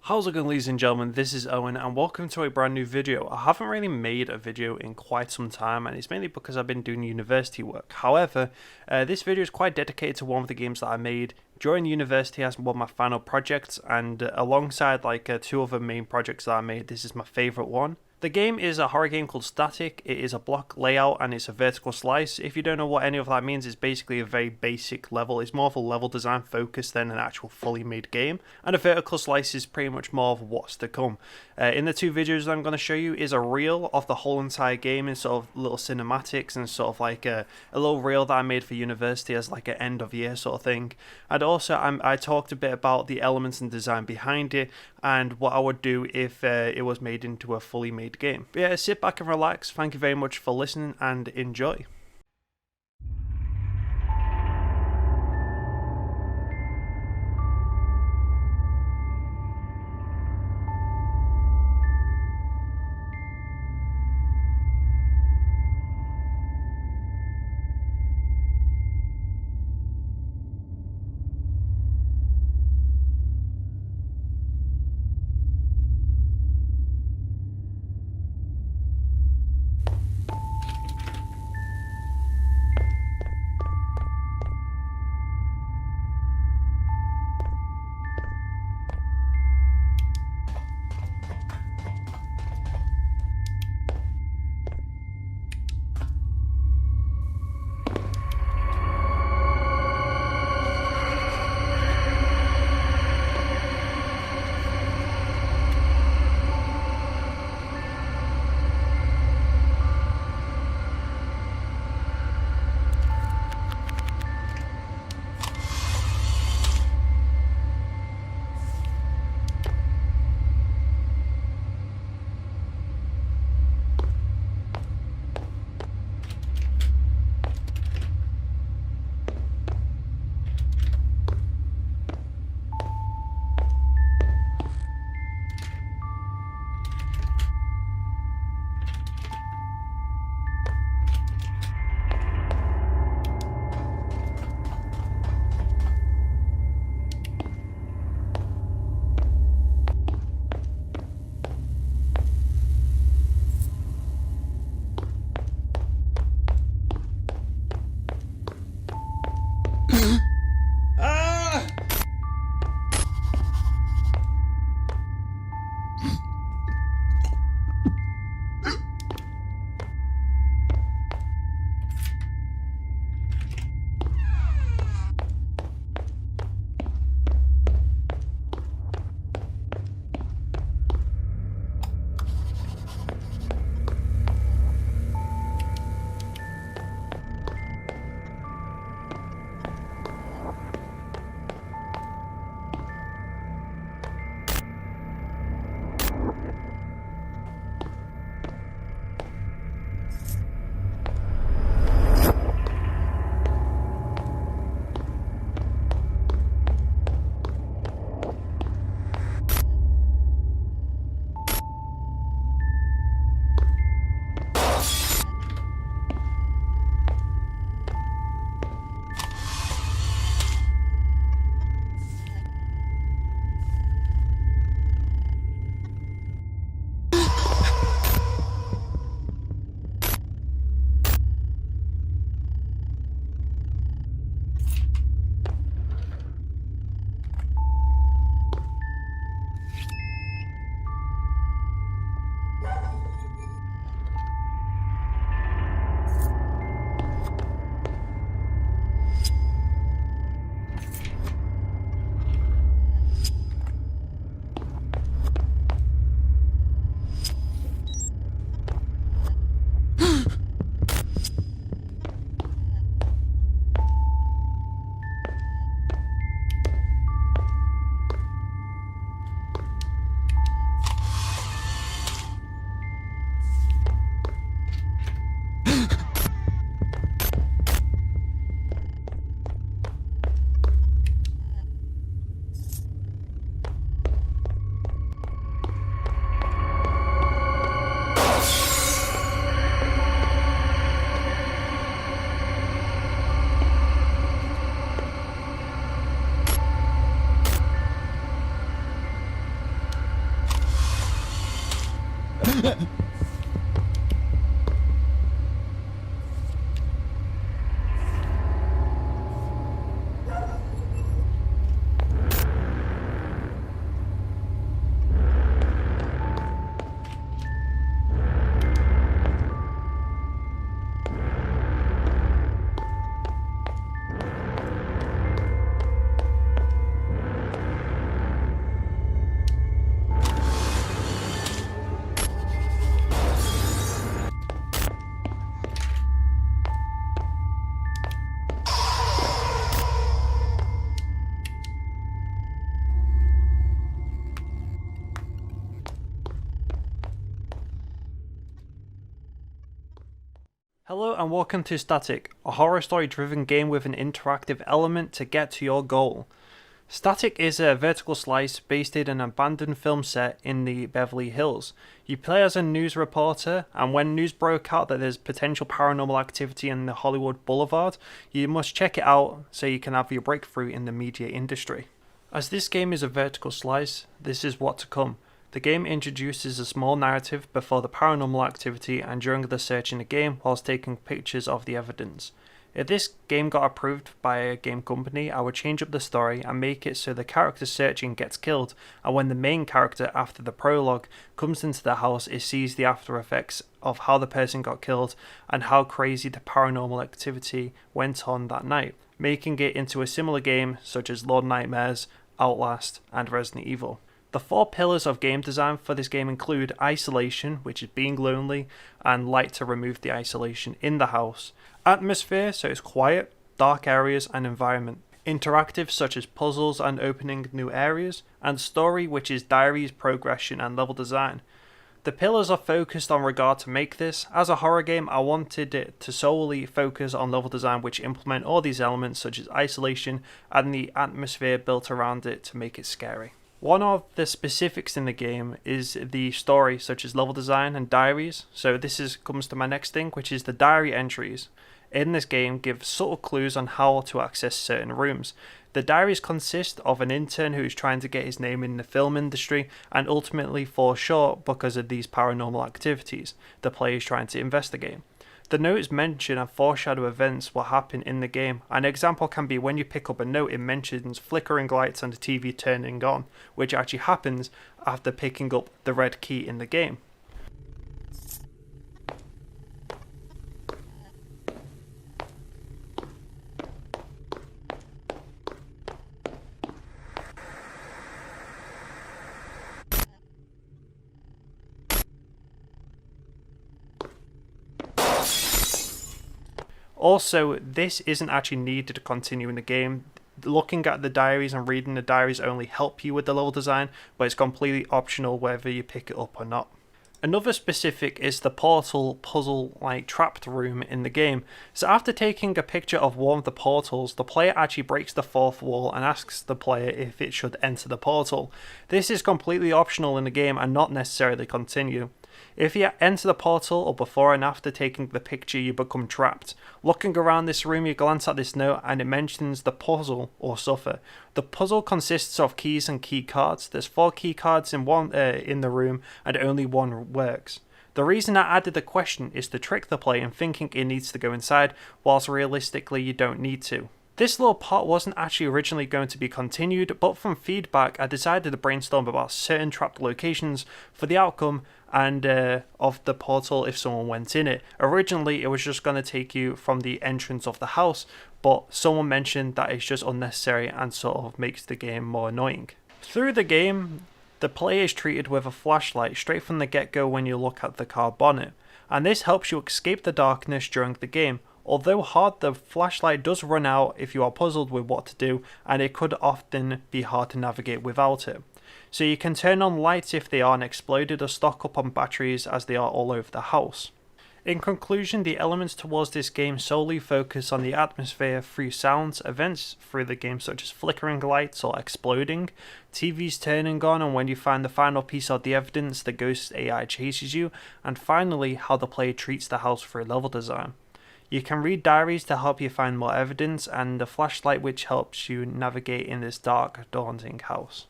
How's it going, ladies and gentlemen? This is Owen and welcome to a brand new video. I haven't really made a video in quite some time, and it's mainly because I've been doing university work. However, this video is quite dedicated to one of the games that I made during university as one of my final projects, and alongside two other main projects that I made, this is my favourite one. The game is a horror game called Static. It is a block layout and it's a vertical slice. If you don't know what any of that means, it's basically a very basic level. It's more of a level design focus than an actual fully made game. And a vertical slice is pretty much more of what's to come. In the two videos that I'm going to show you is a reel of the whole entire game and sort of little cinematics and sort of like a little reel that I made for university as like an end of year sort of thing. And also I talked a bit about the elements and design behind it and what I would do if it was made into a fully made game. But yeah, sit back and relax. Thank you very much for listening and enjoy. Hello and welcome to Static, a horror story driven game with an interactive element to get to your goal. Static is a vertical slice based in an abandoned film set in the Beverly Hills. You play as a news reporter, and when news broke out that there's potential paranormal activity in the Hollywood Boulevard, you must check it out so you can have your breakthrough in the media industry. As this game is a vertical slice, this is what to come. The game introduces a small narrative before the paranormal activity and during the search in the game whilst taking pictures of the evidence. If this game got approved by a game company, I would change up the story and make it so the character searching gets killed, and when the main character after the prologue comes into the house, it sees the after effects of how the person got killed and how crazy the paranormal activity went on that night, making it into a similar game such as Lord Nightmares, Outlast and Resident Evil. The 4 pillars of game design for this game include isolation, which is being lonely, and light to remove the isolation in the house. Atmosphere, so it's quiet, dark areas and environment. Interactive, such as puzzles and opening new areas. And story, which is diaries, progression and level design. The pillars are focused on regard to make this. As a horror game, I wanted it to solely focus on level design which implement all these elements such as isolation and the atmosphere built around it to make it scary. One of the specifics in the game is the story, such as level design and diaries. So this comes to my next thing, which is the diary entries. In this game, give subtle clues on how to access certain rooms. The diaries consist of an intern who is trying to get his name in the film industry and ultimately falls short because of these paranormal activities the player is trying to investigate. The notes mention and foreshadow events will happen in the game. An example can be when you pick up a note, it mentions flickering lights and the TV turning on, which actually happens after picking up the red key in the game. Also, this isn't actually needed to continue in the game. Looking at the diaries and reading the diaries only help you with the level design, but it's completely optional whether you pick it up or not. Another specific is the portal puzzle-like trapped room in the game. So after taking a picture of one of the portals, the player actually breaks the 4th wall and asks the player if it should enter the portal. This is completely optional in the game and not necessarily continue. If you enter the portal or before and after taking the picture, you become trapped. Looking around this room, you glance at this note and it mentions the puzzle or suffer. The puzzle consists of keys and key cards. There's 4 key cards in the room and only one works. The reason I added the question is to trick the player in thinking it needs to go inside, whilst realistically you don't need to. This little part wasn't actually originally going to be continued, but from feedback I decided to brainstorm about certain trapped locations for the outcome and of the portal if someone went in it. Originally it was just going to take you from the entrance of the house, but someone mentioned that it's just unnecessary and sort of makes the game more annoying. Through the game, the player is treated with a flashlight straight from the get-go when you look at the car bonnet, and this helps you escape the darkness during the game. Although hard, the flashlight does run out if you are puzzled with what to do, and it could often be hard to navigate without it. So you can turn on lights if they aren't exploded or stock up on batteries as they are all over the house. In conclusion, the elements towards this game solely focus on the atmosphere through sounds, events through the game such as flickering lights or exploding, TVs turning on, and when you find the final piece of the evidence, the ghost AI chases you, and finally how the player treats the house through level design. You can read diaries to help you find more evidence, and a flashlight which helps you navigate in this dark, daunting house.